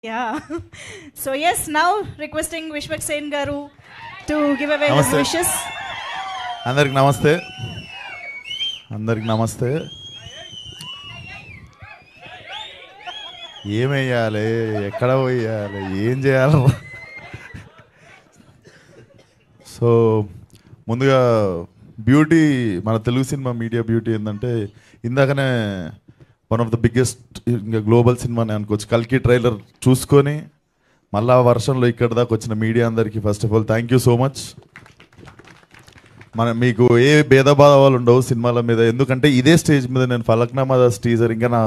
Yeah. So yes, now requesting Vishwak Sen garu to give away his wishes. అందరికి నమస్తే. అందరికి నమస్తే. ఏమేయాలి, ఎక్కడ పోయాలి, ఏం చేయాలి? సో ముందుగా బ్యూటీ, మన తెలుగు సినిమా మీడియా బ్యూటీ ఏంటంటే ఇందాకనే వన్ ఆఫ్ ద బిగ్గెస్ట్ ఇంకా గ్లోబల్ సినిమాని అనుకోవచ్చు. కల్కి ట్రైలర్ చూసుకొని మళ్ళా వర్షంలో ఇక్కడ దాకా వచ్చిన మీడియా అందరికీ first of all thank you so much. మీకు ఏ భేదభావాలు ఉండవు సినిమాల మీద, ఎందుకంటే ఇదే స్టేజ్ మీద నేను ఫలక్నామా దాస్ టీజర్ ఇంకా నా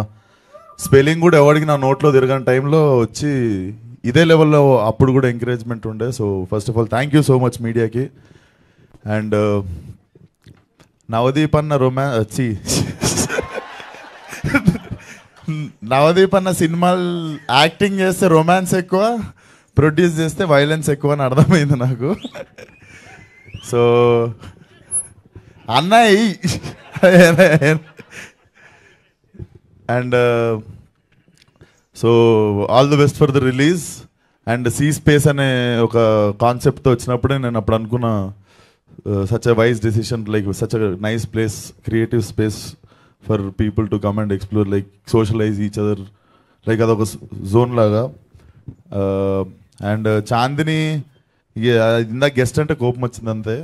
స్పెల్లింగ్ కూడా ఎవరికి నా నోట్లో తిరగని టైంలో వచ్చి ఇదే లెవెల్లో అప్పుడు కూడా ఎంకరేజ్మెంట్ ఉండే. So first of all thank you so much మీడియాకి. అండ్ నవదీప్ అన్న సినిమాలు యాక్టింగ్ చేస్తే రొమాన్స్ ఎక్కువ, ప్రొడ్యూస్ చేస్తే వైలెన్స్ ఎక్కువ అని అర్థమైంది నాకు. సో అన్నయ్య and so all the best for the release. And C space అనే ఒక కాన్సెప్ట్తో వచ్చినప్పుడే నేను అప్పుడు అనుకున్న such a wise decision, like such a nice place, creative space for people to come and explore, like socialise each other, like అదొక zone లాగా. And Chandini ఇందాక గెస్ట్ అంటే కోపం వచ్చింది అంతే.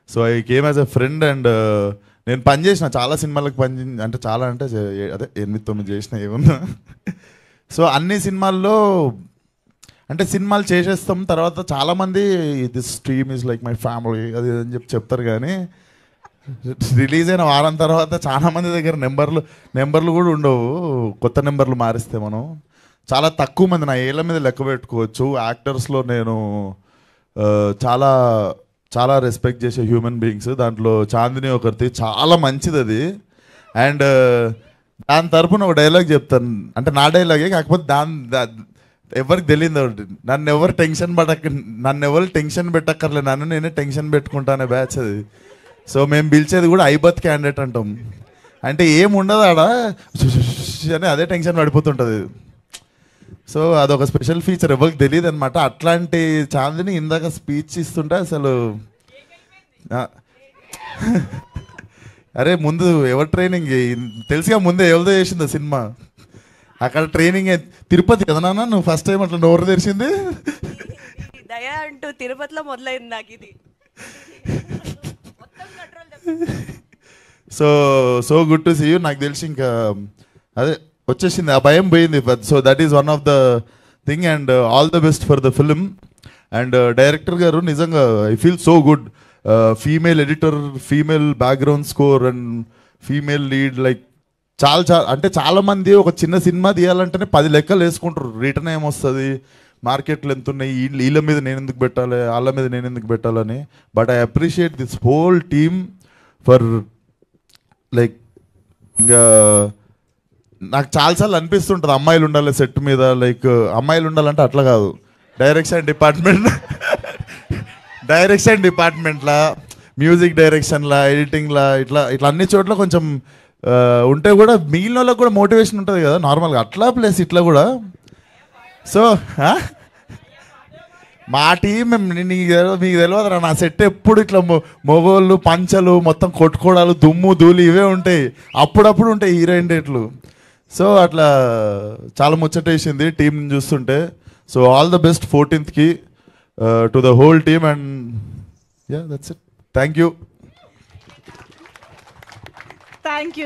So I came as a friend. And నేను పనిచేసిన చాలా సినిమాలకు అంటే చాలా అంటే అదే 8-9 చేసిన ఏమన్నా. సో అన్ని సినిమాల్లో అంటే సినిమాలు చేసేస్తాం, తర్వాత చాలామంది this stream is like my family అది అని చెప్తారు, కానీ రిలీజ్ అయిన వారం తర్వాత చాలామంది దగ్గర నెంబర్లు కూడా ఉండవు. కొత్త నెంబర్లు మారిస్తే మనం చాలా తక్కువ మంది, నా ఏళ్ళ మీద లెక్క పెట్టుకోవచ్చు. యాక్టర్స్లో నేను చాలా చాలా రెస్పెక్ట్ చేసే హ్యూమన్ బీయింగ్స్, దాంట్లో చాందిని ఒకరిది, చాలా మంచిది అది. అండ్ దాని తరపున ఒక డైలాగ్ చెప్తాను, అంటే నా డైలాగే కాకపోతే ఎవరికి తెలియదు. నన్ను ఎవరు టెన్షన్ పెట్టక్కర్లేదు, నన్ను నేనే టెన్షన్ పెట్టుకుంటానే బ్యాచ్ అది. సో మేము పిలిచేది కూడా ఐబత్ క్యాండిడేట్ అంటాం, అంటే ఏముండదు ఆడ అని అదే టెన్షన్ పడిపోతుంటుంది. సో అదొక స్పెషల్ ఫీచర్, ఎవరికి తెలియదు అనమాట. అట్లాంటి చాందిని ఇందాక స్పీచ్ ఇస్తుంటే అసలు అరే ముందు ఎవరు ట్రైనింగ్ తెలుసుగా, ముందే ఎవరితో చేసింది సినిమా. అక్కడ ట్రైనింగ్ తిరుపతి కదా నాన్న, నువ్వు ఫస్ట్ టైం అట్లా నోరు తెరిచింది దయా అంటూ తిరుపతిలో మొదలైంది నాకు ఇది. So good to see you. నాకు తెలిసి ఇంకా అదే వచ్చేసింది, ఆ భయం పోయింది. So that is one of the thing. And all the best for the film. And director గారు నిజంగా I feel so good. Female editor, female background score and female lead, like అంటే చాలామంది ఒక చిన్న సినిమా తీయాలంటేనే 10 లెక్కలు వేసుకుంటారు. రిటర్న్ ఏమొస్తుంది, మార్కెట్లు ఎంత ఉన్నాయి, వీళ్ళ మీద నేను ఎందుకు పెట్టాలి, వాళ్ళ మీద నేను ఎందుకు పెట్టాలని. But I appreciate this whole team for like, ఇంకా నాకు చాలాసార్లు అనిపిస్తుంటుంది అమ్మాయిలు ఉండాలి సెట్ మీద, లైక్ అమ్మాయిలు ఉండాలంటే అట్లా కాదు, డైరెక్షన్ డిపార్ట్మెంట్లా, మ్యూజిక్ డైరెక్షన్లా, ఎడిటింగ్లా, ఇట్లా అన్ని చోట్ల కొంచెం ఉంటే కూడా మిగిలిన వాళ్ళకి కూడా మోటివేషన్ ఉంటుంది కదా నార్మల్గా, అట్లా ప్లస్ ఇట్లా కూడా. సో మా టీం మీకు తెలియదురా, నా సెట్ ఎప్పుడు ఇట్లా మొగోళ్ళు పంచలు మొత్తం కొట్టుకోవడాలు, దుమ్ము ధూళి ఇవే ఉంటాయి, అప్పుడప్పుడు ఉంటాయి హీరోయిన్ డేట్లు. సో అట్లా చాలా ముచ్చటేసింది టీం చూస్తుంటే. So all the best 14th to the whole team. And yeah that's it. Thank you.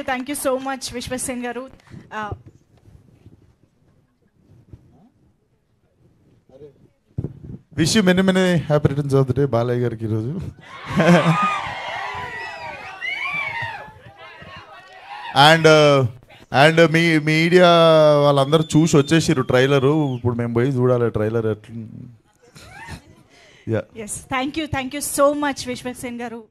Thank you so much Vishwak Sen garu. Wish you many happy returns of the day Balayya గారికి ఈరోజు. And me media వాళ్ళందరూ చూసి వచ్చేసారు trailer, ఇప్పుడు మేము పోయి చూడాలి trailer ఎట్లా. Yes, thank you so much Vishwak Sen garu.